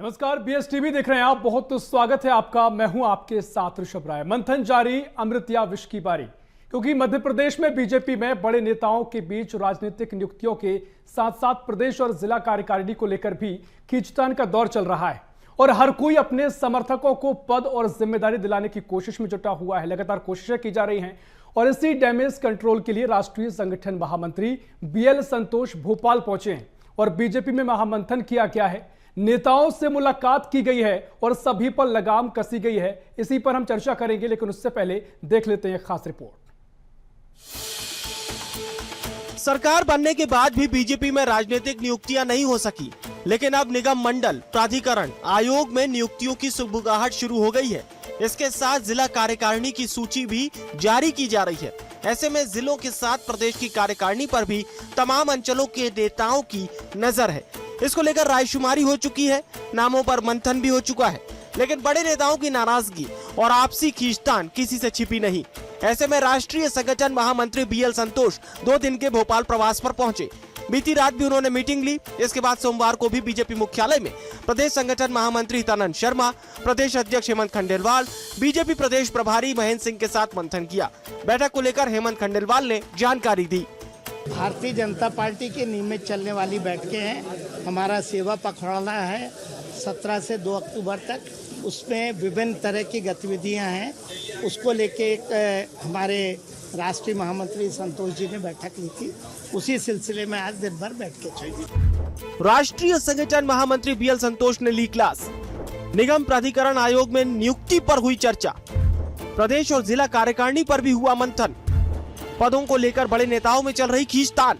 नमस्कार, बीएसटीवी देख रहे हैं आप। बहुत स्वागत है आपका। मैं हूं आपके साथ ऋषभ राय। मंथन जारी, अमृत या विष की बारी। क्योंकि मध्य प्रदेश में बीजेपी में बड़े नेताओं के बीच राजनीतिक नियुक्तियों के साथ साथ प्रदेश और जिला कार्यकारिणी को लेकर भी खींचतान का दौर चल रहा है और हर कोई अपने समर्थकों को पद और जिम्मेदारी दिलाने की कोशिश में जुटा हुआ है। लगातार कोशिशें की जा रही हैं और इसी डैमेज कंट्रोल के लिए राष्ट्रीय संगठन महामंत्री बीएल संतोष भोपाल पहुंचे हैं और बीजेपी में महामंथन किया गया है। नेताओं से मुलाकात की गई है और सभी पर लगाम कसी गई है। इसी पर हम चर्चा करेंगे, लेकिन उससे पहले देख लेते हैं खास रिपोर्ट। सरकार बनने के बाद भी बीजेपी में राजनीतिक नियुक्तियां नहीं हो सकी, लेकिन अब निगम मंडल, प्राधिकरण, आयोग में नियुक्तियों की सुगबुगाहट शुरू हो गई है। इसके साथ जिला कार्यकारिणी की सूची भी जारी की जा रही है। ऐसे में जिलों के साथ प्रदेश की कार्यकारिणी पर भी तमाम अंचलों के नेताओं की नजर है। इसको लेकर रायशुमारी हो चुकी है, नामों पर मंथन भी हो चुका है, लेकिन बड़े नेताओं की नाराजगी और आपसी खींचतान किसी से छिपी नहीं। ऐसे में राष्ट्रीय संगठन महामंत्री बीएल संतोष 2 दिन के भोपाल प्रवास पर पहुंचे। बीती रात भी उन्होंने मीटिंग ली। इसके बाद सोमवार को भी बीजेपी मुख्यालय में प्रदेश संगठन महामंत्री हितानंद शर्मा, प्रदेश अध्यक्ष हेमंत खंडेलवाल, बीजेपी प्रदेश प्रभारी महेंद्र सिंह के साथ मंथन किया। बैठक को लेकर हेमंत खंडेलवाल ने जानकारी दी। भारतीय जनता पार्टी के नियमित चलने वाली बैठकें हैं। हमारा सेवा पखवाड़ा है 17 से 2 अक्टूबर तक। उसमें विभिन्न तरह की गतिविधियां हैं। उसको लेके एक हमारे राष्ट्रीय महामंत्री संतोष जी ने बैठक ली थी। उसी सिलसिले में आज दिन भर बैठकें चली। राष्ट्रीय संगठन महामंत्री बीएल संतोष ने ली क्लास। निगम प्राधिकरण आयोग में नियुक्ति पर हुई चर्चा। प्रदेश और जिला कार्यकारिणी पर भी हुआ मंथन। पदों को लेकर बड़े नेताओं में चल रही खींचतान।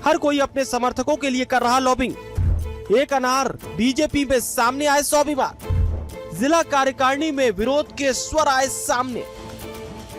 हर कोई अपने समर्थकों के लिए कर रहा लॉबिंग। एक अनार बीजेपी में सामने आए 100 बार। जिला कार्यकारिणी में विरोध के स्वर आए सामने।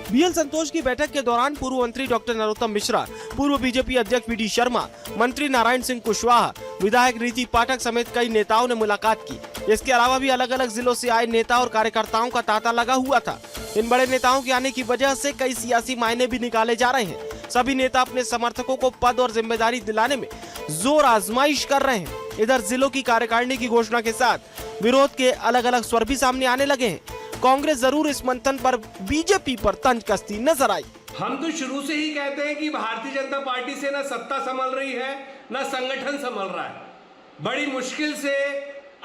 बीएल संतोष की बैठक के दौरान पूर्व मंत्री डॉक्टर नरोत्तम मिश्रा, पूर्व बीजेपी अध्यक्ष वीडी शर्मा, मंत्री नारायण सिंह कुशवाहा, विधायक रीति पाठक समेत कई नेताओं ने मुलाकात की। इसके अलावा भी अलग अलग जिलों से आए नेता और कार्यकर्ताओं का तांता लगा हुआ था। इन बड़े नेताओं के आने की वजह से कई सियासी मायने भी निकाले जा रहे हैं। सभी नेता अपने समर्थकों को पद और जिम्मेदारी दिलाने में जोर आजमाइश कर रहे हैं। इधर जिलों की कार्यकारिणी की घोषणा के साथ विरोध के अलग अलग स्वर भी सामने आने लगे हैं। कांग्रेस जरूर इस मंथन पर बीजेपी पर तंज कसती नजर आई। हम तो शुरू से ही कहते हैं कि भारतीय जनता पार्टी से ना सत्ता संभल रही है, ना संगठन संभल रहा है। बड़ी मुश्किल से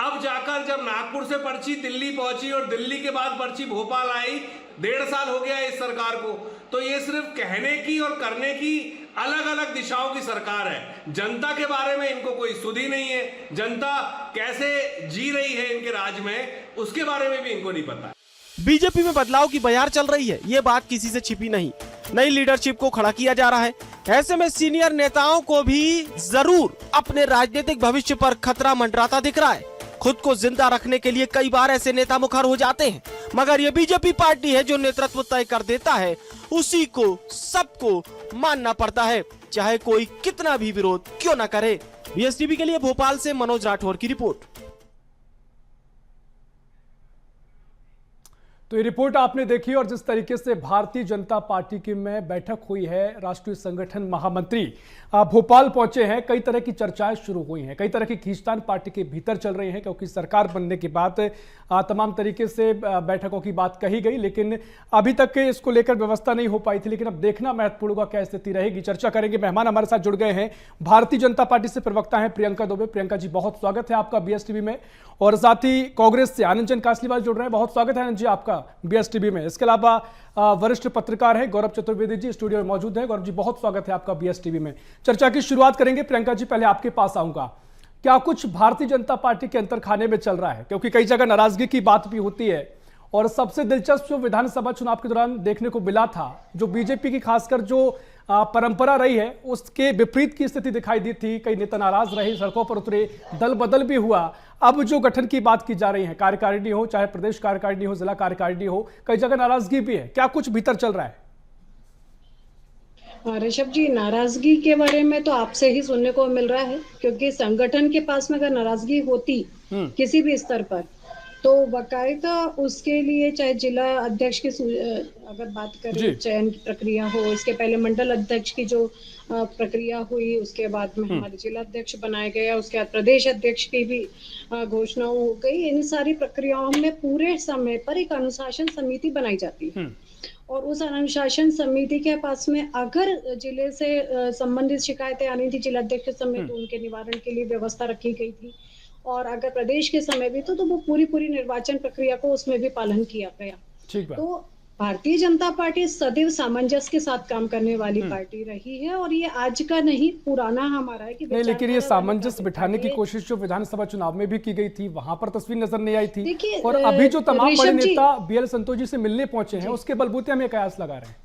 अब जाकर जब नागपुर से पर्ची दिल्ली पहुंची और दिल्ली के बाद पर्ची भोपाल आई, 1.5 साल हो गया इस सरकार को। तो ये सिर्फ कहने की और करने की अलग अलग दिशाओं की सरकार है। जनता के बारे में इनको कोई सुध ही नहीं है। जनता कैसे जी रही है इनके राज में, उसके बारे में भी इनको नहीं पता। बीजेपी में बदलाव की बयार चल रही है, ये बात किसी से छिपी नहीं। नई लीडरशिप को खड़ा किया जा रहा है। ऐसे में सीनियर नेताओं को भी जरूर अपने राजनीतिक भविष्य पर खतरा मंडराता दिख रहा है। खुद को जिंदा रखने के लिए कई बार ऐसे नेता मुखर हो जाते हैं, मगर ये बीजेपी पार्टी है जो नेतृत्व तय कर देता है, उसी को सबको मानना पड़ता है, चाहे कोई कितना भी विरोध क्यों न करे। बीएसटीवी के लिए भोपाल से मनोज राठौर की रिपोर्ट। तो ये रिपोर्ट आपने देखी और जिस तरीके से भारतीय जनता पार्टी की में बैठक हुई है, राष्ट्रीय संगठन महामंत्री भोपाल पहुंचे हैं, कई तरह की चर्चाएं शुरू हुई हैं, कई तरह की खींचतान पार्टी के भीतर चल रही हैं, क्योंकि सरकार बनने के बाद तमाम तरीके से बैठकों की बात कही गई, लेकिन अभी तक इसको लेकर व्यवस्था नहीं हो पाई थी। लेकिन अब देखना महत्वपूर्ण होगा क्या स्थिति रहेगी। चर्चा करेंगे। मेहमान हमारे साथ जुड़ गए हैं, भारतीय जनता पार्टी से प्रवक्ता हैं प्रियंका दुबे। प्रियंका जी, बहुत स्वागत है आपका बीएसटीवी में। और साथ ही कांग्रेस से आनंद चंद कासलीवाल जुड़ रहे हैं, बहुत स्वागत है आनंद जी आपका बीएसटीवी में। इसके अलावा वरिष्ठ पत्रकार है गौरव चतुर्वेदी जी स्टूडियो में मौजूद है। गौरव जी, बहुत स्वागत है आपका बीएसटीवी में। चर्चा की शुरुआत करेंगे। प्रियंका जी, पहले आपके पास आऊंगा। क्या कुछ भारतीय जनता पार्टी के अंतर खाने में चल रहा है, क्योंकि कई जगह नाराजगी की बात भी होती है और सबसे दिलचस्प जो विधानसभा चुनाव के दौरान देखने को मिला था, जो बीजेपी की खासकर जो परंपरा रही है उसके विपरीत की स्थिति दिखाई दी थी। कई नेता नाराज रहे, सड़कों पर उतरे, दल बदल भी हुआ। अब जो गठन की बात की जा रही है, कार्यकारिणी हो, चाहे प्रदेश कार्यकारिणी हो, जिला कार्यकारिणी हो, कई जगह नाराजगी भी है। क्या कुछ भीतर चल रहा है? ऋषभ जी, नाराजगी के बारे में तो आपसे ही सुनने को मिल रहा है, क्योंकि संगठन के पास में अगर नाराजगी होती किसी भी स्तर पर, तो बाकायदा उसके लिए चाहे जिला अध्यक्ष की अगर बात जी। करें चयन की प्रक्रिया हो, इसके पहले मंडल अध्यक्ष की जो प्रक्रिया हुई, उसके बाद में हमारे जिला अध्यक्ष बनाए गए, उसके बाद प्रदेश अध्यक्ष की भी घोषणा हो गई। इन सारी प्रक्रियाओं में पूरे समय पर एक अनुशासन समिति बनाई जाती है और उस अनुशासन समिति के पास में अगर जिले से संबंधित शिकायतें आनी थी जिला अध्यक्ष के समय, तो उनके निवारण के लिए व्यवस्था रखी गई थी। और अगर प्रदेश के समय भी तो वो पूरी निर्वाचन प्रक्रिया को उसमें भी पालन किया गया। ठीक बात। तो भारतीय जनता पार्टी सदैव सामंजस्य के साथ काम करने वाली पार्टी रही है और ये आज का नहीं, पुराना हमारा है कि नहीं, लेकिन ये सामंजस्य बिठाने की कोशिश जो विधानसभा चुनाव में भी की गई थी, वहां पर तस्वीर नजर नहीं आई थी। देखिए, और अभी जो तमाम बड़े ऋषभ जी- नेता बीएल संतोष जी से मिलने पहुंचे हैं, उसके बलबूते हम ये कयास लगा रहे हैं।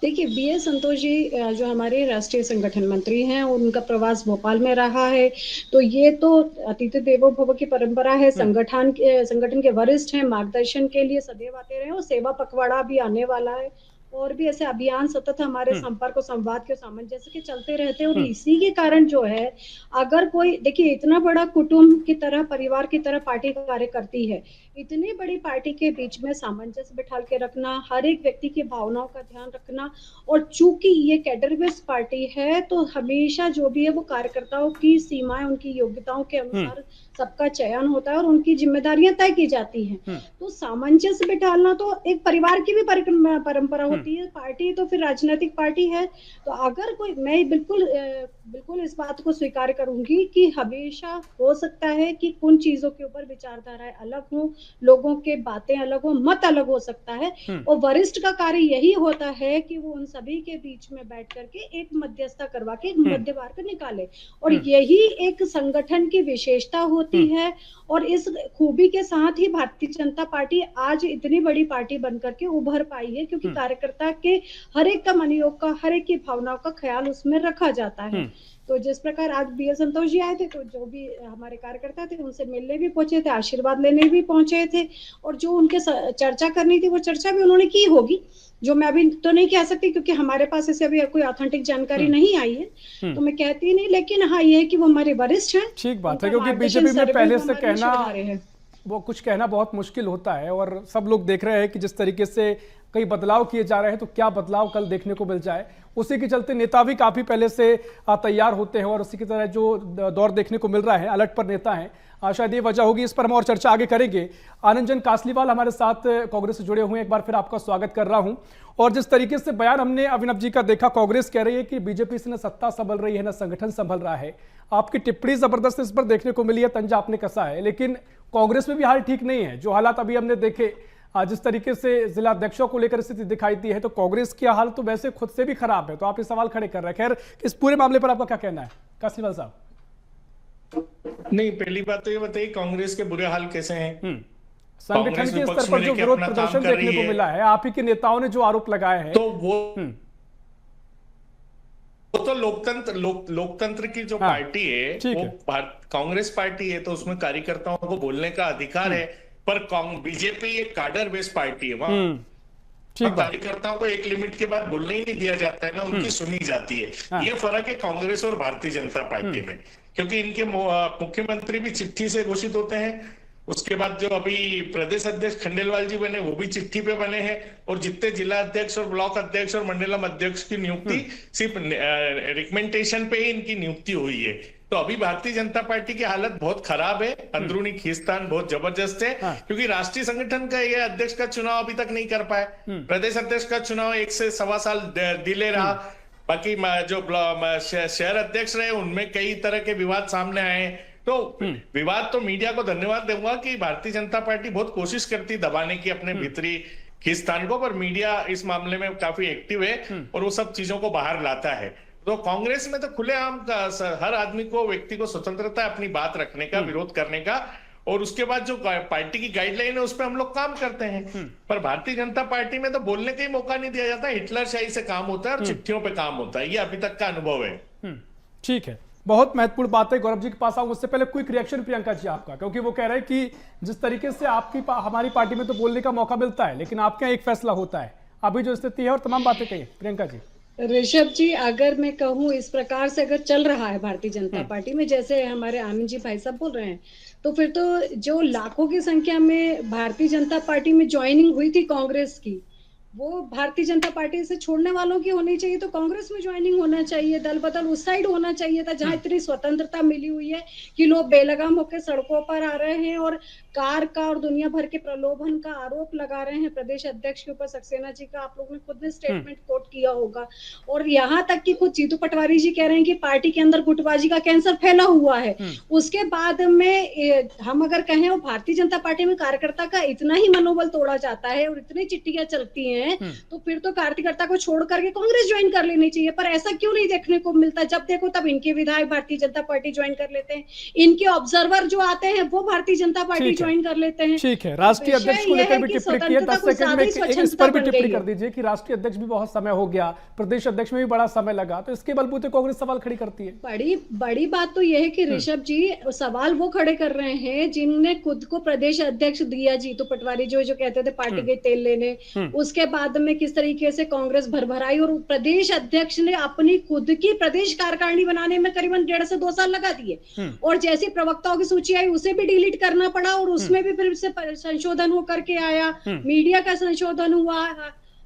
देखिए, बीएल संतोष जी जो हमारे राष्ट्रीय संगठन मंत्री हैं, उनका प्रवास भोपाल में रहा है, तो ये तो अतिथि देवो भव की परंपरा है। संगठन के वरिष्ठ हैं, मार्गदर्शन के लिए सदैव आते रहे और सेवा पखवाड़ा भी आने वाला है और भी ऐसे अभियान सतत हमारे संपर्क और संवाद के सामंजस्य के चलते रहते हैं। और इसी के कारण जो है, अगर कोई देखिए इतना बड़ा कुटुंब की तरह, परिवार की तरह पार्टी कार्य करती है, इतनी बड़ी पार्टी के बीच में सामंजस्य बिठा के रखना, हर एक व्यक्ति की भावनाओं का ध्यान रखना, और चूंकि ये कैडर बेस्ड पार्टी है तो हमेशा जो भी है वो कार्यकर्ताओं की सीमाएं, उनकी योग्यताओं के अनुसार सबका चयन होता है और उनकी जिम्मेदारियां तय की जाती हैं। तो सामंजस्य बिठाना तो एक परिवार की भी परंपरा होती है। पार्टी तो फिर राजनीतिक पार्टी है। तो अगर कोई, मैं बिल्कुल इस बात को स्वीकार करूंगी कि हमेशा हो सकता है कि कुछ चीजों के ऊपर विचारधाराएं अलग हो, लोगों के बातें अलग हो, मत अलग हो सकता है, और वरिष्ठ का कार्य यही होता है कि वो उन सभी के बीच में बैठ करके एक मध्यस्थता करवा के एक मध्य मार्ग निकाले। और यही एक संगठन की विशेषता होती है। और इस खूबी के साथ ही भारतीय जनता पार्टी आज इतनी बड़ी पार्टी बनकर के उभर पाई है, क्योंकि कार्यकर्ता के हर एक का मनोयोग का, हर एक की भावनाओं का ख्याल उसमें रखा जाता है। तो जिस प्रकार आज बीएल संतोष जी आए थे, तो जो भी हमारे कार्यकर्ता थे उनसे मिलने भी पहुंचे थे, आशीर्वाद लेने भी पहुंचे थे, और जो उनके चर्चा करनी थी वो चर्चा भी उन्होंने की होगी, जो मैं अभी तो नहीं कह सकती क्योंकि हमारे पास ऐसे अभी कोई ऑथेंटिक जानकारी नहीं आई है, तो मैं कहती नहीं। लेकिन हाँ, ये है कि वो हमारे वरिष्ठ हैं। ठीक बात है, क्योंकि बीजेपी में पहले से कहना, वो कुछ कहना बहुत मुश्किल होता है और सब लोग देख रहे हैं कि जिस तरीके से कई बदलाव किए जा रहे हैं, तो क्या बदलाव कल देखने को मिल जाए। उसी के चलते नेता भी काफी पहले से तैयार होते हैं और उसी की तरह जो दौर देखने को मिल रहा है, अलर्ट पर नेता हैं। शायद ये वजह होगी। इस पर हम और चर्चा आगे करेंगे। आनंदजन कासलीवाल हमारे साथ कांग्रेस से जुड़े हुए हैं, एक बार फिर आपका स्वागत कर रहा हूं। और जिस तरीके से बयान हमने अभिनव जी का देखा, कांग्रेस कह रही है कि बीजेपी से न सत्ता संभल रही है न संगठन संभल रहा है। आपकी टिप्पणी जबरदस्त इस पर देखने को मिली है, तंजा आपने कसा है, लेकिन कांग्रेस में भी हाल ठीक नहीं है। जो हालात अभी हमने देखे, जिस तरीके से जिला अध्यक्षों को लेकर स्थिति दिखाई दी है, तो कांग्रेस की हाल तो वैसे खुद से भी खराब है। तो आप ये सवाल खड़े कर रहे हैं। खैर, इस पूरे मामले पर आपका क्या कहना है कासलीवाल साहब? नहीं, पहली बात तो ये बताइए कांग्रेस के बुरे हाल कैसे हैं? संगठन के स्तर पर जो विरोध प्रदर्शन देखने को मिला है, आप ही के नेताओं ने जो आरोप लगाए हैं, तो वो तो लोकतंत्र की जो पार्टी है वो कांग्रेस पार्टी है, तो उसमें कार्यकर्ताओं को बोलने का अधिकार है। पर बीजेपी एक कार्डर बेस्ड पार्टी है, वहां कार्यकर्ताओं को एक लिमिट के बाद बोलने ही नहीं दिया जाता है ना, उनकी सुनी जाती है। ये फर्क है कांग्रेस और भारतीय जनता पार्टी में, क्योंकि इनके मुख्यमंत्री भी चिट्ठी से घोषित होते हैं। उसके बाद जो अभी प्रदेश अध्यक्ष खंडेलवाल जी बने, वो भी चिट्ठी पे बने हैं। और जितने जिला अध्यक्ष और ब्लॉक अध्यक्ष और मंडलम अध्यक्ष की नियुक्ति सिर्फ रिकमेंडेशन पे ही इनकी नियुक्ति हुई है। तो अभी भारतीय जनता पार्टी की हालत बहुत खराब है, अंदरूनी खींचतान बहुत जबरदस्त है, क्योंकि राष्ट्रीय संगठन का ये अध्यक्ष का चुनाव अभी तक नहीं कर पाए। प्रदेश अध्यक्ष का चुनाव 1 से सवा साल डिले रहा। बाकी जो शहर अध्यक्ष रहे, उनमें कई तरह के विवाद सामने आए। तो विवाद तो मीडिया को धन्यवाद दूंगा कि भारतीय जनता पार्टी बहुत कोशिश करती दबाने की अपने भीतरी खींचतान को, पर मीडिया इस मामले में काफी एक्टिव है और वो सब चीजों को बाहर लाता है। तो कांग्रेस में तो खुलेआम हर आदमी को, व्यक्ति को स्वतंत्रता है अपनी बात रखने का, विरोध करने का, और उसके बाद जो पार्टी की गाइडलाइन है उस पर हम लोग काम करते हैं। पर भारतीय जनता पार्टी में तो बोलने का ही मौका नहीं दिया जाता, हिटलरशाही से काम होता है और चिट्ठियों पे काम होता है। ये अभी तक का अनुभव है। ठीक है, बहुत महत्वपूर्ण बात है। गौरव जी के पास आऊं, उससे पहले क्विक रिएक्शन प्रियंका जी आपका, क्योंकि वो कह रहे हैं कि जिस तरीके से हमारी पार्टी में तो बोलने का मौका मिलता है, लेकिन आपके यहाँ एक फैसला होता है। अभी जो स्थिति है और तमाम बातें कही, प्रियंका जी। ऋषभ जी, अगर मैं कहूँ इस प्रकार से अगर चल रहा है भारतीय जनता पार्टी में, जैसे हमारे आनंद जी भाई साहब बोल रहे हैं, तो फिर तो जो लाखों की संख्या में भारतीय जनता पार्टी में ज्वाइनिंग हुई थी कांग्रेस की, वो भारतीय जनता पार्टी से छोड़ने वालों की होनी चाहिए, तो कांग्रेस में ज्वाइनिंग होना चाहिए, दल बदल उस साइड होना चाहिए था, जहां इतनी स्वतंत्रता मिली हुई है कि लोग बेलगाम होकर सड़कों पर आ रहे हैं और कार का और दुनिया भर के प्रलोभन का आरोप लगा रहे हैं प्रदेश अध्यक्ष के ऊपर। सक्सेना जी का आप लोगों ने खुद ने स्टेटमेंट कोट किया होगा, और यहाँ तक कि खुद जीतू पटवारी जी कह रहे हैं कि पार्टी के अंदर गुटबाजी का कैंसर फैला हुआ है। उसके बाद में हम अगर कहें, वो भारतीय जनता पार्टी में कार्यकर्ता का इतना ही मनोबल तोड़ा जाता है और इतनी चिट्ठियां चलती हैं, तो फिर तो कार्यकर्ता को छोड़ करके कांग्रेस ज्वाइन कर लेनी चाहिए। पर ऐसा क्यों नहीं देखने को मिलता? जब देखो तब इनके विधायक भारतीय जनता पार्टी ज्वाइन कर लेते हैं, इनके ऑब्जर्वर जो आते हैं वो भारतीय जनता पार्टी ज्वाइन कर लेते हैं। ठीक है, राष्ट्रीय अध्यक्ष को लेकर भी टिप्पणी की है, 10 सेकंड में इस पर भी टिप्पणी कर दीजिए कि राष्ट्रीय अध्यक्ष भी बहुत समय हो गया, प्रदेश अध्यक्ष में भी बड़ा समय लगा, तो इसके बलबूते कांग्रेस सवाल खड़ी करती है। बड़ी बात तो यह है कि ऋषभ जी सवाल वो खड़े कर रहे हैं जिनने खुद को प्रदेश अध्यक्ष दिया। जीतू पटवारी जो कहते थे पार्टी के तेल लेने, उसके बाद में किस तरीके से कांग्रेस भरभराई, और प्रदेश अध्यक्ष ने अपनी खुद की प्रदेश कार्यकारिणी बनाने में करीबन 1.5 से 2 साल लगा दिए, और जैसी प्रवक्ताओं की सूची आई उसे भी डिलीट करना पड़ा, और उसमें भी फिर से संशोधन होकर के आया, मीडिया का संशोधन हुआ,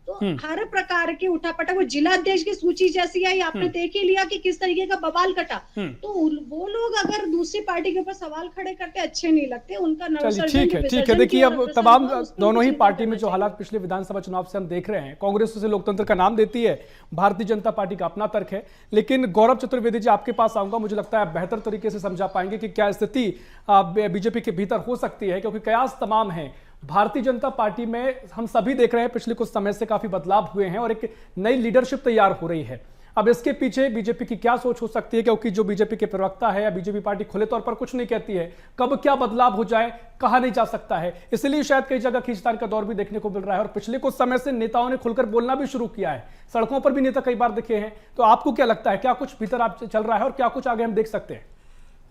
तो हर प्रकार के उठापटक। वो जिला अध्यक्ष की सूची जैसी आई, आपने देख ही लिया कि किस तरीके का बवाल कटा। तो वो लोग अगर दूसरी पार्टी के ऊपर सवाल खड़े करते अच्छे नहीं लगते, उनका ठीक है। देखिए, अब तमाम दोनों ही पार्टी में जो हालात पिछले विधानसभा चुनाव से हम देख रहे हैं, कांग्रेस उसे लोकतंत्र का नाम देती है, भारतीय जनता पार्टी का अपना तर्क है। लेकिन गौरव चतुर्वेदी जी, आपके पास आऊंगा, मुझे लगता है आप बेहतर तरीके से समझा पाएंगे कि क्या स्थिति बीजेपी के भीतर हो सकती है, क्योंकि कयास तमाम है। भारतीय जनता पार्टी में हम सभी देख रहे हैं पिछले कुछ समय से काफी बदलाव हुए हैं और एक नई लीडरशिप तैयार हो रही है। अब इसके पीछे बीजेपी की क्या सोच हो सकती है, क्योंकि जो बीजेपी के प्रवक्ता है या बीजेपी पार्टी खुले तौर पर कुछ नहीं कहती है, कब क्या बदलाव हो जाए कहा नहीं जा सकता है। इसलिए शायद कई जगह खींचतान का दौर भी देखने को मिल रहा है, और पिछले कुछ समय से नेताओं ने खुलकर बोलना भी शुरू किया है, सड़कों पर भी नेता कई बार दिखे हैं। तो आपको क्या लगता है, क्या कुछ भीतर आप चल रहा है और क्या कुछ आगे हम देख सकते हैं?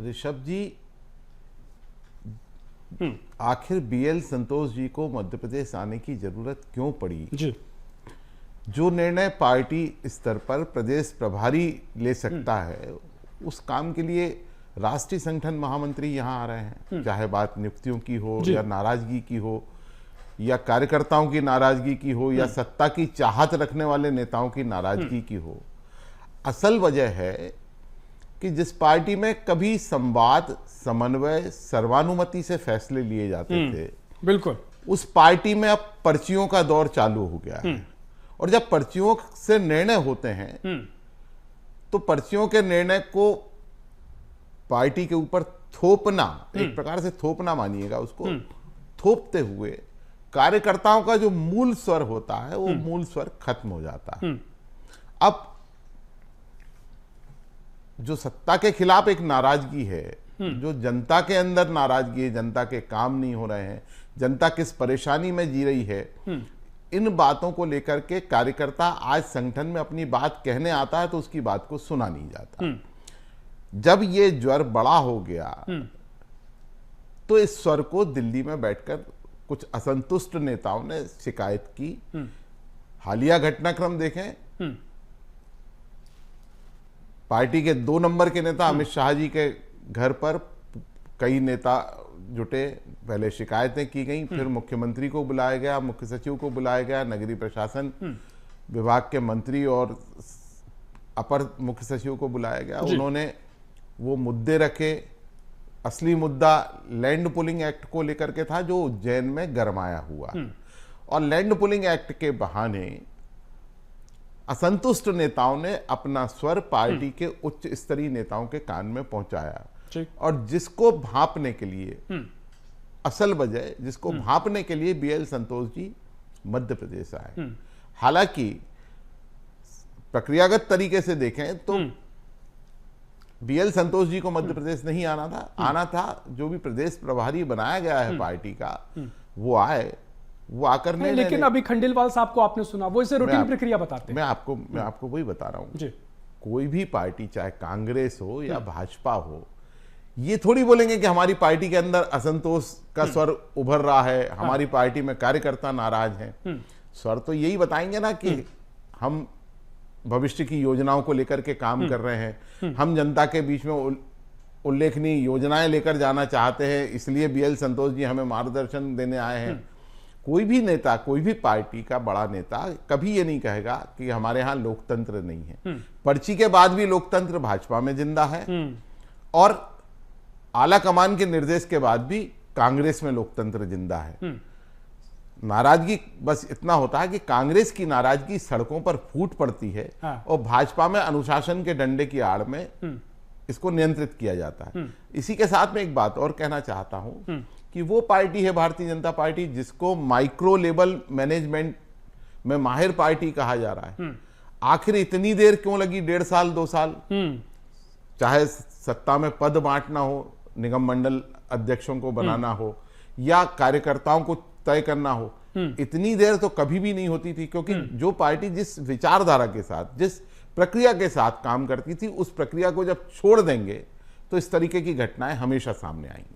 ऋषभ जी, आखिर बीएल संतोष जी को मध्य प्रदेश आने की जरूरत क्यों पड़ी जी? जो निर्णय पार्टी स्तर पर प्रदेश प्रभारी ले सकता है, उस काम के लिए राष्ट्रीय संगठन महामंत्री यहां आ रहे हैं, चाहे बात नियुक्तियों की हो या नाराजगी की हो या कार्यकर्ताओं की नाराजगी की हो या सत्ता की चाहत रखने वाले नेताओं की नाराजगी की हो। असल वजह है कि जिस पार्टी में कभी संवाद, समन्वय, सर्वानुमति से फैसले लिए जाते थे, बिल्कुल, उस पार्टी में अब पर्चियों का दौर चालू हो गया है। और जब पर्चियों से निर्णय होते हैं तो पर्चियों के निर्णय को पार्टी के ऊपर थोपना, एक प्रकार से थोपना मानिएगा उसको, थोपते हुए कार्यकर्ताओं का जो मूल स्वर होता है वो मूल स्वर खत्म हो जाता है। अब जो सत्ता के खिलाफ एक नाराजगी है, जो जनता के अंदर नाराजगी है, जनता के काम नहीं हो रहे हैं, जनता किस परेशानी में जी रही है, इन बातों को लेकर के कार्यकर्ता आज संगठन में अपनी बात कहने आता है तो उसकी बात को सुना नहीं जाता। जब ये ज्वर बड़ा हो गया तो इस स्वर को दिल्ली में बैठकर कुछ असंतुष्ट नेताओं ने शिकायत की। हालिया घटनाक्रम देखें, पार्टी के 2 नंबर के नेता अमित शाह जी के घर पर कई नेता जुटे, पहले शिकायतें की गई, फिर मुख्यमंत्री को बुलाया गया, मुख्य सचिव को बुलाया गया, नगरीय प्रशासन विभाग के मंत्री और अपर मुख्य सचिव को बुलाया गया। उन्होंने वो मुद्दे रखे। असली मुद्दा लैंड पुलिंग एक्ट को लेकर के था, जो उज्जैन में गरमाया हुआ, और लैंड पुलिंग एक्ट के बहाने असंतुष्ट नेताओं ने अपना स्वर पार्टी के उच्च स्तरीय नेताओं के कान में पहुंचाया, और जिसको भांपने के लिए, असल वजह जिसको भांपने के लिए बीएल संतोष जी मध्य प्रदेश आए। हालांकि प्रक्रियागत तरीके से देखें तो बीएल संतोष जी को मध्य प्रदेश नहीं आना था जो भी प्रदेश प्रभारी बनाया गया है पार्टी का, वो आए, वो आकर नहीं, लेकिन अभी खंडेलवाल साहब को आपने सुना, वो इसे रूटीन प्रक्रिया बताते हैं। मैं आपको वही बता रहा हूं, कोई भी पार्टी, चाहे कांग्रेस हो या भाजपा हो, ये थोड़ी बोलेंगे कि हमारी पार्टी के अंदर असंतोष का स्वर उभर रहा है, हमारी पार्टी में कार्यकर्ता नाराज हैं। स्वर तो यही बताएंगे ना कि हम भविष्य की योजनाओं को लेकर के काम कर रहे हैं, हम जनता के बीच में उल्लेखनीय योजनाएं लेकर जाना चाहते हैं, इसलिए बीएल संतोष जी हमें मार्गदर्शन देने आए हैं। कोई भी नेता, कोई भी पार्टी का बड़ा नेता कभी ये नहीं कहेगा कि हमारे यहाँ लोकतंत्र नहीं है। पर्ची के बाद भी लोकतंत्र भाजपा में जिंदा है और आला कमान के निर्देश के बाद भी कांग्रेस में लोकतंत्र जिंदा है। नाराजगी बस इतना होता है कि कांग्रेस की नाराजगी सड़कों पर फूट पड़ती है और भाजपा में अनुशासन के डंडे की आड़ में इसको नियंत्रित किया जाता है। इसी के साथ में एक बात और कहना चाहता हूं कि वो पार्टी है भारतीय जनता पार्टी जिसको माइक्रो लेवल मैनेजमेंट में माहिर पार्टी कहा जा रहा है। आखिर इतनी देर क्यों लगी, 1.5 साल 2 साल, चाहे सत्ता में पद बांटना हो, निगम मंडल अध्यक्षों को बनाना हो या कार्यकर्ताओं को तय करना हो, इतनी देर तो कभी भी नहीं होती थी, क्योंकि जो पार्टी जिस विचारधारा के साथ, जिस प्रक्रिया के साथ काम करती थी, उस प्रक्रिया को जब छोड़ देंगे तो इस तरीके की घटनाएं हमेशा सामने आएंगी।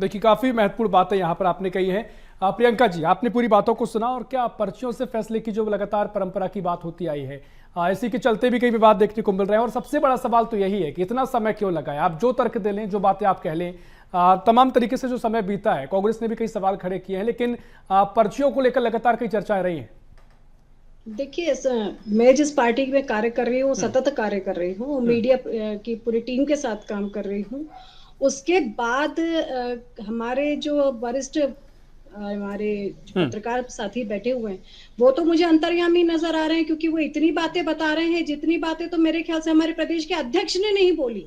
देखिए, काफी महत्वपूर्ण बातें यहां पर आपने कही है। प्रियंका जी, आपने पूरी बातों को सुना और क्या पर्चियों से फैसले की जो लगातार परंपरा की बात होती आई है, इसी के चलते भी कई विवाद देखने को मिल रहे हैं और सबसे बड़ा सवाल तो यही है कि इतना समय क्यों लगा है? आप जो तर्क दे लें, जो बातें आप कह लें, तमाम तरीके से जो समय बीता है, कांग्रेस ने भी कई सवाल खड़े किए हैं, लेकिन पर्चियों को लेकर लगातार कई चर्चाएं रही हैं। देखिए, मैं जिस पार्टी में कार्य कर रही हूँ, सतत कार्य कर रही हूँ, मीडिया की पूरी टीम के साथ काम कर रही हूँ। उसके बाद हमारे जो वरिष्ठ हमारे पत्रकार साथी बैठे हुए हैं, वो तो मुझे अंतर्यामी नजर आ रहे हैं, क्योंकि वो इतनी बातें बता रहे हैं जितनी बातें तो मेरे ख्याल से हमारे प्रदेश के अध्यक्ष ने नहीं बोली।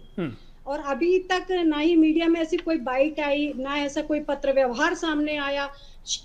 और अभी तक ना ही मीडिया में ऐसी कोई बाइट आई, ना ऐसा कोई पत्र व्यवहार सामने आया,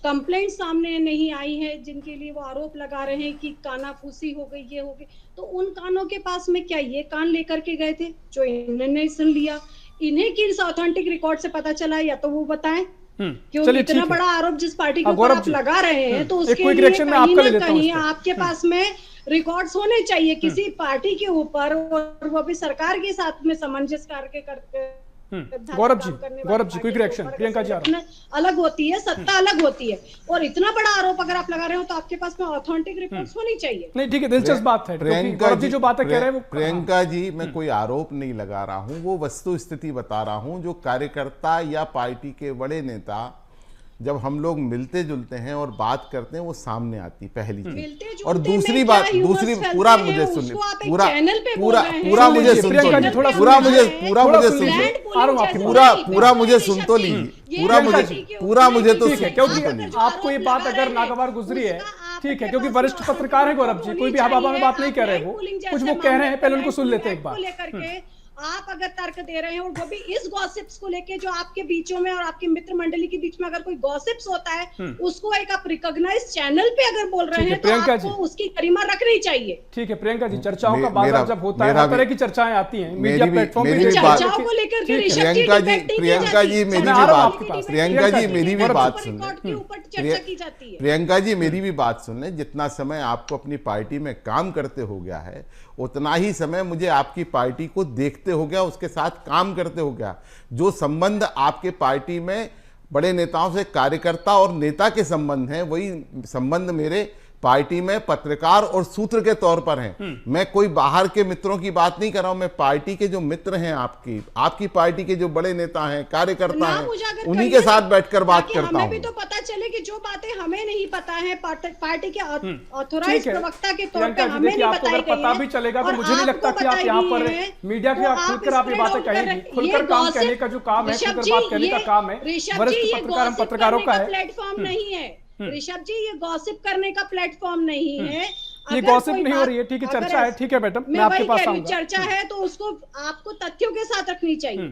कंप्लेंट सामने नहीं आई है जिनके लिए वो आरोप लगा रहे हैं कि कानाफूसी हो गई, ये हो गई। तो उन कानों के पास में क्या ये कान लेकर के गए थे जो इन्होंने सुन लिया? इन्हें किस ऑथेंटिक रिकॉर्ड से पता चला, या तो वो बताएं। क्योंकि इतना बड़ा आरोप जिस पार्टी के ऊपर आप लगा रहे हैं, तो उसके लिए कहीं ना कहीं आपके पास में रिकॉर्ड्स होने चाहिए किसी पार्टी के ऊपर, और वो भी सरकार के साथ में सामंजस्य करके। Gaurav ji, quick reaction. प्रियंका जी, अलग होती है, सत्ता अलग होती है, और इतना बड़ा आरोप अगर आप लगा रहे हो तो आपके पास में ऑथेंटिक रिपोर्ट्स होनी चाहिए। नहीं, ठीक है, दिलचस्प बात है। प्रियंका जी जो बातें कह रहे हैं, प्रियंका जी, मैं कोई आरोप नहीं लगा रहा हूं, वो वस्तु स्थिति बता रहा हूं। जो कार्यकर्ता या पार्टी के बड़े नेता जब हम लोग मिलते जुलते हैं और बात करते हैं, वो सामने आती पहली चीज। और दूसरी बात, पूरा मुझे सुन, मुझे सुन तो लीजिए, पूरा मुझे तो, क्योंकि आपको ये बात अगर नागवार गुजरी है, ठीक है, क्योंकि वरिष्ठ पत्रकार है गौरव जी, कोई भी हवा में बात नहीं कह रहे, वो कुछ वो कह रहे हैं, पहले उनको सुन लेते हैं एक बार। आप अगर तर्क दे रहे हैं, और वो भी इस गॉसिप्स को लेके जो आपके बीचों में और आपके मित्र मंडली के बीच में अगर कोई गॉसिप्स होता है, उसको एक आप रिकॉग्नाइज चैनल पे अगर बोल रहे हैं, तो आपको उसकी गरिमा रखनी चाहिए। ठीक है प्रियंका जी, चर्चाओं का बाजार जब होता है, हर तरह की चर्चाएं आती हैं मीडिया प्लेटफॉर्म पे, चर्चाओं को लेकर के प्रियंका जी मेरी भी बात सुन लें। प्रियंका जी मेरी भी बात सुन लें। जितना समय आपको अपनी पार्टी में काम करते हो गया है, उतना ही समय मुझे आपकी पार्टी को देखते हो गया, उसके साथ काम करते हो गया। जो संबंध आपके पार्टी में बड़े नेताओं से कार्यकर्ता और नेता के संबंध हैं, वही संबंध मेरे पार्टी में पत्रकार और सूत्र के तौर पर हैं। मैं कोई बाहर के मित्रों की बात नहीं कर रहा हूं, मैं पार्टी के जो मित्र हैं, आपकी पार्टी के जो बड़े नेता हैं, कार्यकर्ता हैं, उन्हीं के साथ बैठकर बात करता हूं। हमें भी तो पता चले कि जो बातें हमें नहीं पता है, पार्टी के ऑथोराइज्ड प्रवक्ता के तौर पे हमें नहीं बताई गई है, पता भी चलेगा तो मुझे नहीं लगता कि आप यहाँ पर मीडिया के खुलकर आप ये बातें कहेंगे। खुलकर काम कहने का जो काम है, खुलकर बात कहने का काम है, वरिष्ठ पत्रकार हम पत्रकारों का है, प्लेटफॉर्म नहीं है ऋषभ जी, ये गॉसिप करने का प्लेटफॉर्म नहीं है। ये गॉसिप नहीं हो रही है, ठीक है, चर्चा है, ठीक है मैडम, मैं आपके पास आऊंगा। चर्चा है तो उसको आपको तथ्यों के साथ रखनी चाहिए।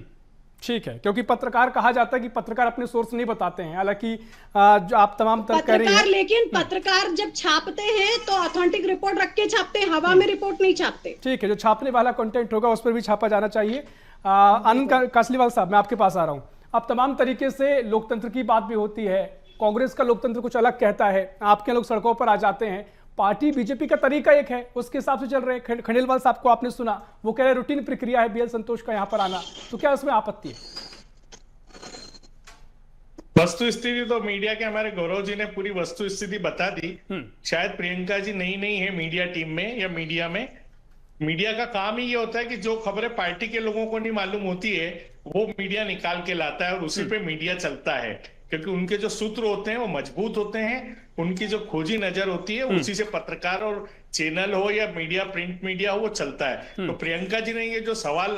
ठीक है, क्योंकि पत्रकार कहा जाता है कि पत्रकार अपने सोर्स नहीं बताते हैं, हालांकि जो आप तमाम तर्क कर रही हैं, लेकिन पत्रकार जब छापते हैं तो ऑथेंटिक रिपोर्ट रख के छापते हैं, हवा में रिपोर्ट नहीं छापते। ठीक है, जो छापने वाला कंटेंट होगा उस पर भी छापा जाना चाहिए। आनंद कासलीवाल साहब, मैं आपके पास आ रहा हूं। अब तमाम तरीके से लोकतंत्र की बात भी होती है, कांग्रेस का लोकतंत्र कुछ अलग कहता है, आपके लोग सड़कों पर आ जाते हैं, पार्टी बीजेपी का तरीका एक है, उसके हिसाब से चल रहे हैं। खंडेलवाल साहब को आपने सुना, वो कह रहे रूटीन प्रक्रिया है बीएल संतोष का यहां पर आना, तो क्या उसमें आपत्ति है? वस्तु स्थिति तो मीडिया के हमारे गौरव जी ने पूरी वस्तु स्थिति बता दी। शायद प्रियंका जी नई नहीं है मीडिया टीम में या मीडिया में। मीडिया का काम ही ये होता है कि जो खबरें पार्टी के लोगों को नहीं मालूम होती है वो मीडिया निकाल के लाता है और उसी पे मीडिया चलता है, क्योंकि उनके जो सूत्र होते हैं वो मजबूत होते हैं, उनकी जो खोजी नजर होती है उसी से पत्रकार और चैनल हो या मीडिया, प्रिंट मीडिया हो, वो चलता है। तो प्रियंका जी ने ये जो सवाल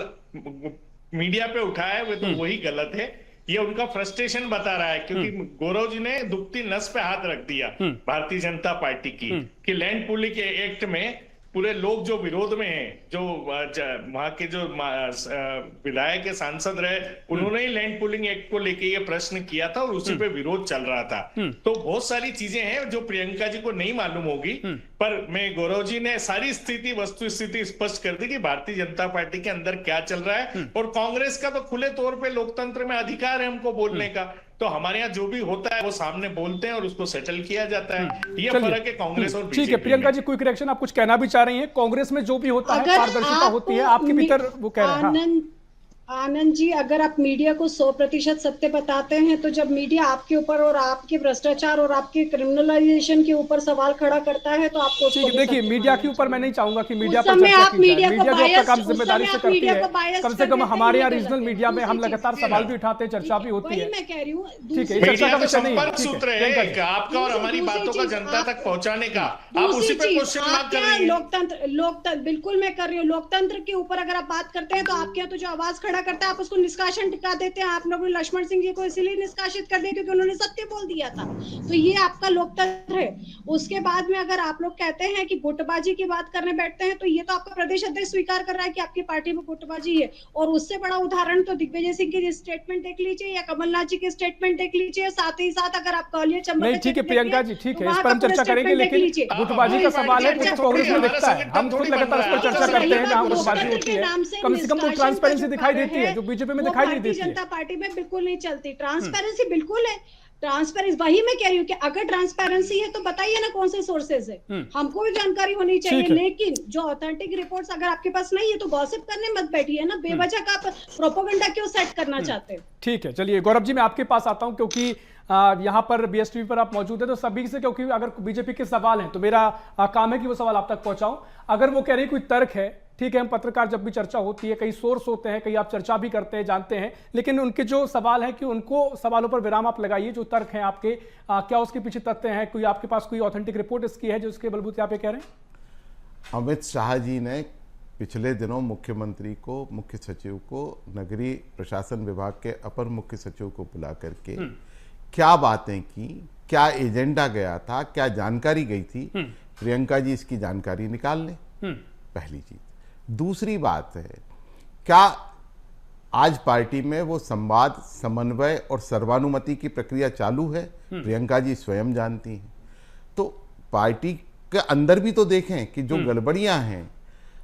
मीडिया पे उठाया है वो तो वही गलत है। ये उनका फ्रस्ट्रेशन बता रहा है, क्योंकि गौरव जी ने दुखती नस पे हाथ रख दिया भारतीय जनता पार्टी की कि लैंड पूलिंग एक्ट में पूरे लोग जो विरोध में हैं, जो वहां के जो विधायक सांसद रहे, उन्होंने ही लैंड पूलिंग एक्ट को लेके ये प्रश्न किया था और उसी पे विरोध चल रहा था। तो बहुत सारी चीजें हैं जो प्रियंका जी को नहीं मालूम होगी, पर मैं गौरव जी ने सारी स्थिति, वस्तु स्थिति स्पष्ट कर दी कि भारतीय जनता पार्टी के अंदर क्या चल रहा है। और कांग्रेस का तो खुले तौर पे लोकतंत्र में अधिकार है हमको बोलने का, तो हमारे यहाँ जो भी होता है वो सामने बोलते हैं और उसको सेटल किया जाता है। ये फर्क है कांग्रेस और बीजेपी। ठीक है प्रियंका जी, क्विक रिएक्शन, आप कुछ कहना भी चाह रही हैं? कांग्रेस में जो भी होता है पारदर्शिता होती है, आपके भीतर वो कह रहे हैं। आनंद जी, अगर आप मीडिया को 100% सत्य बताते हैं तो जब मीडिया आपके ऊपर और आपके भ्रष्टाचार और आपके क्रिमिनलाइजेशन के ऊपर सवाल खड़ा करता है तो आपको देखिए मीडिया के ऊपर मैं नहीं चाहूंगा कि मीडिया पर चर्चा की जाए। मीडिया जो अपना काम जिम्मेदारी से करती है, कम से कम हमारे यहाँ रीजनल मीडिया में हम लगातार सवाल भी उठाते हैं, चर्चा भी होती है। मैं कह रही हूँ ठीक है, चर्चा का विषय नहीं है। सूत्र है आपका और हमारी बातों का जनता तक पहुंचाने का, आप उसी पे क्वेश्चन मार्क कर रही हैं। लोकतंत्र बिल्कुल मैं कर रही हूँ। लोकतंत्र के ऊपर अगर आप बात करते हैं तो आपके यहाँ तो जो आवाज खड़ा करता है आप उसको निष्कासन टिका देते हैं। आप लोगों ने लक्ष्मण सिंह जी को इसीलिए निष्कासित कर दिया क्योंकि उन्होंने सत्य बोल दिया था। तो ये आपका लोकतंत्र है। उसके बाद में अगर आप लोग कहते हैं कि गुटबाजी की बात करने बैठते हैं तो ये तो आपका प्रदेश अध्यक्ष स्वीकार कर रहा है कि आपकी पार्टी में गुटबाजी है। और उससे बड़ा उदाहरण तो दिग्विजय सिंह की स्टेटमेंट देख लीजिए या कमलनाथ जी की स्टेटमेंट देख लीजिए। साथ ही साथ अगर आप कॉलियर चंबल, ठीक है प्रियंका जी, ठीक है, इस पर हम चर्चा करेंगे, लेकिन गुटबाजी का सवाल है तो कांग्रेस में दिखता है। हम खुद लगातार इस पर चर्चा करते हैं जहां गुटबाजी होती है, कम से कम तो ट्रांसपेरेंसी दिखाई देती है जो बीजेपी में दिखाई नहीं देती है। जनता पार्टी में बिल्कुल नहीं चलती। ट्रांसपेरेंसी बिल्कुल है। ट्रांसपेरेंसी वही मैं कह रही हूँ कि अगर ट्रांसपेरेंसी है तो बताइए ना कौन से सोर्सेज है, हमको भी जानकारी होनी चाहिए। लेकिन जो ऑथेंटिक रिपोर्ट्स अगर आपके पास नहीं है तो गॉसिप करने मत बैठिए ना, बेवजह का आप प्रोपेगेंडा क्यों सेट करना चाहते हैं। ठीक है, चलिए गौरव जी मैं आपके पास आता हूं क्योंकि यहाँ पर बीएसटीवी पर आप मौजूद है तो सभी से, क्योंकि अगर बीजेपी के सवाल हैं तो मेरा काम है कि वो सवाल आप तक पहुंचाऊं। अगर वो कह रही कोई तर्क है, ठीक है, हम पत्रकार जब भी चर्चा होती है कई सोर्स होते हैं, कई आप चर्चा भी करते हैं, जानते हैं, लेकिन उनके जो सवाल है कि उनको सवालों पर विराम आप लगाइए। जो तर्क हैं आपके, क्या उसके पीछे तथ्य हैं? कोई आपके पास कोई ऑथेंटिक रिपोर्ट इसकी है जो उसके बलबूते आप ये कह रहे हैं? अमित शाह जी ने पिछले दिनों मुख्यमंत्री को, मुख्य सचिव को, नगरीय प्रशासन विभाग के अपर मुख्य सचिव को बुला करके क्या बातें की, क्या एजेंडा गया था, क्या जानकारी गई थी, प्रियंका जी इसकी जानकारी निकाल लें, पहली चीज। दूसरी बात है, क्या आज पार्टी में वो संवाद, समन्वय और सर्वानुमति की प्रक्रिया चालू है? प्रियंका जी स्वयं जानती हैं। तो पार्टी के अंदर भी तो देखें कि जो गड़बड़ियां हैं,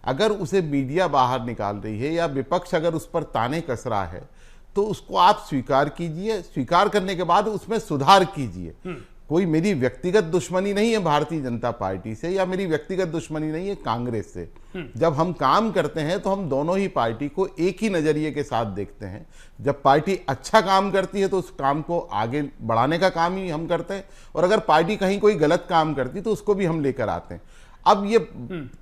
अगर उसे मीडिया बाहर निकाल रही है या विपक्ष अगर उस पर ताने कस रहा है तो उसको आप स्वीकार कीजिए, स्वीकार करने के बाद उसमें सुधार कीजिए। कोई मेरी व्यक्तिगत दुश्मनी नहीं है भारतीय जनता पार्टी से या मेरी व्यक्तिगत दुश्मनी नहीं है कांग्रेस से। जब हम काम करते हैं तो हम दोनों ही पार्टी को एक ही नजरिए के साथ देखते हैं। जब पार्टी अच्छा काम करती है तो उस काम को आगे बढ़ाने का काम ही हम करते हैं, और अगर पार्टी कहीं कोई गलत काम करती है तो उसको भी हम लेकर आते हैं। अब ये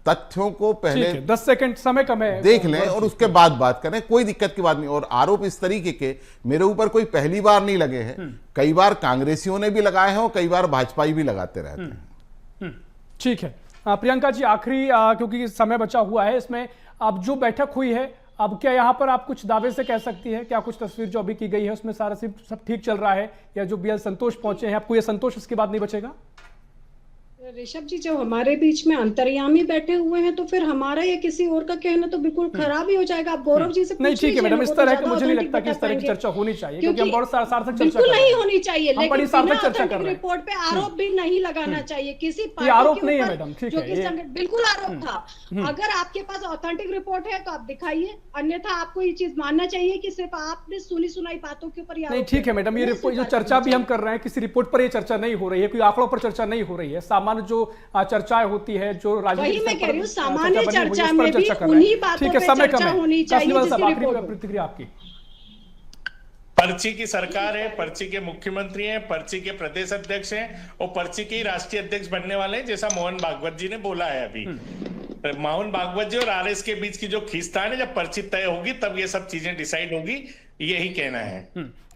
तथ्यों को पहले 10 सेकंड समय कम है, देख लें और उसके बाद बात करें, कोई दिक्कत की बात नहीं। और आरोप इस तरीके के मेरे ऊपर कोई पहली बार नहीं लगे हैं, कई बार कांग्रेसियों ने भी लगाए हैं और कई बार भाजपाई भी लगाते रहते हैं। ठीक है प्रियंका जी, आखिरी क्योंकि समय बचा हुआ है इसमें, अब जो बैठक हुई है, अब क्या यहाँ पर आप कुछ दावे से कह सकती है, क्या कुछ तस्वीर जो अभी की गई है उसमें सारा सब ठीक चल रहा है, या जो बीएल संतोष पहुंचे हैं आपको ये संतोष इसके बाद नहीं बचेगा? ऋषभ जी, जब हमारे बीच में अंतर्यामी बैठे हुए हैं तो फिर हमारा या किसी और का कहना तो बिल्कुल खराब ही हो जाएगा। आप गौरव जी से नहीं, ठीक है मैडम, इस तरह की मुझे नहीं लगता कि इस तरह की चर्चा होनी चाहिए, क्योंकि हम बहुत सार्थक चर्चा बिल्कुल नहीं होनी चाहिए, लेकिन बड़ी सार्थक चर्चा कर रहे हैं। रिपोर्ट पे आरोप भी नहीं लगाना चाहिए किसी पार्टी आरोप नहीं है मैडम, ठीक है, बिल्कुल आरोप था। अगर आपके पास ऑथेंटिक रिपोर्ट है तो आप दिखाइए, अन्यथा आपको ये चीज मानना चाहिए कि सिर्फ आपने सुनी सुनाई बातों के ऊपर। नहीं, ठीक है मैडम, ये रिपोर्ट जो चर्चा भी हम कर रहे हैं किसी रिपोर्ट पर ये चर्चा नहीं हो रही है, कोई आंकड़ों पर चर्चा नहीं हो रही है, सामान्य जो चर्चाएं होती है जो राजनीतिक मैं कह रही हूं, सामान्य चर्चा में भी उन्हीं बातों पे चर्चा होनी चाहिए। प्रतिक्रिया आपकी? पर्ची की सरकार है, पर्ची के मुख्यमंत्री हैं, पर्ची के प्रदेश अध्यक्ष हैं और पर्ची के राष्ट्रीय अध्यक्ष बनने वाले हैं, जैसा मोहन भागवत जी ने बोला है अभी। मोहन भागवत जी और आरएस के बीच की जो खींचतान है, जब पर्ची तय होगी तब ये सब चीजें डिसाइड होगी, यही कहना है।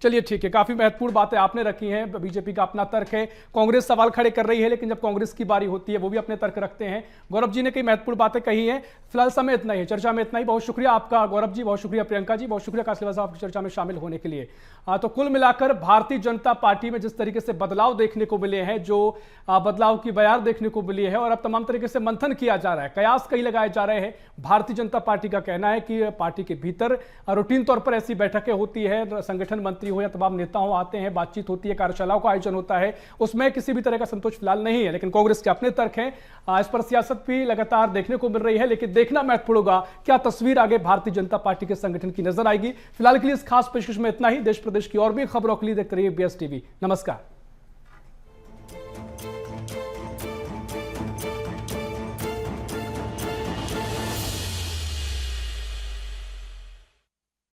चलिए ठीक है, काफी महत्वपूर्ण बातें आपने रखी हैं। बीजेपी का अपना तर्क है, कांग्रेस सवाल खड़े कर रही है, लेकिन जब कांग्रेस की बारी होती है वो भी अपने तर्क रखते हैं। गौरव जी ने कई महत्वपूर्ण बातें कही हैं। फिलहाल समय इतना ही, चर्चा में इतना ही। बहुत शुक्रिया आपका गौरव जी, बहुत शुक्रिया प्रियंका जी, बहुत शुक्रिया कासलीवाल साहब चर्चा में शामिल होने के लिए। तो कुल मिलाकर भारतीय जनता पार्टी में जिस तरीके से बदलाव देखने को मिले हैं, जो बदलाव की बयार देखने को मिली है और अब तमाम तरीके से मंथन किया जा रहा है, कयास कई लगाए जा रहे हैं। भारतीय जनता पार्टी का कहना है कि पार्टी के भीतर रूटीन तौर पर ऐसी बैठकें होती है, संगठन मंत्री हो या तमाम नेता हो आते हैं, बातचीत होती है, कार्यशालाओं का आयोजन होता है, उसमें किसी भी तरह का संतोष फिलहाल नहीं है। लेकिन कांग्रेस के अपने तर्क हैं, इस पर सियासत भी लगातार देखने को मिल रही है। लेकिन देखना महत्वपूर्ण होगा क्या तस्वीर आगे भारतीय जनता पार्टी के संगठन की नजर आएगी। फिलहाल के लिए इस खास पेशकश में इतना ही। देश प्रदेश की और भी खबरों के लिए देखते रहिए BS TV। नमस्कार।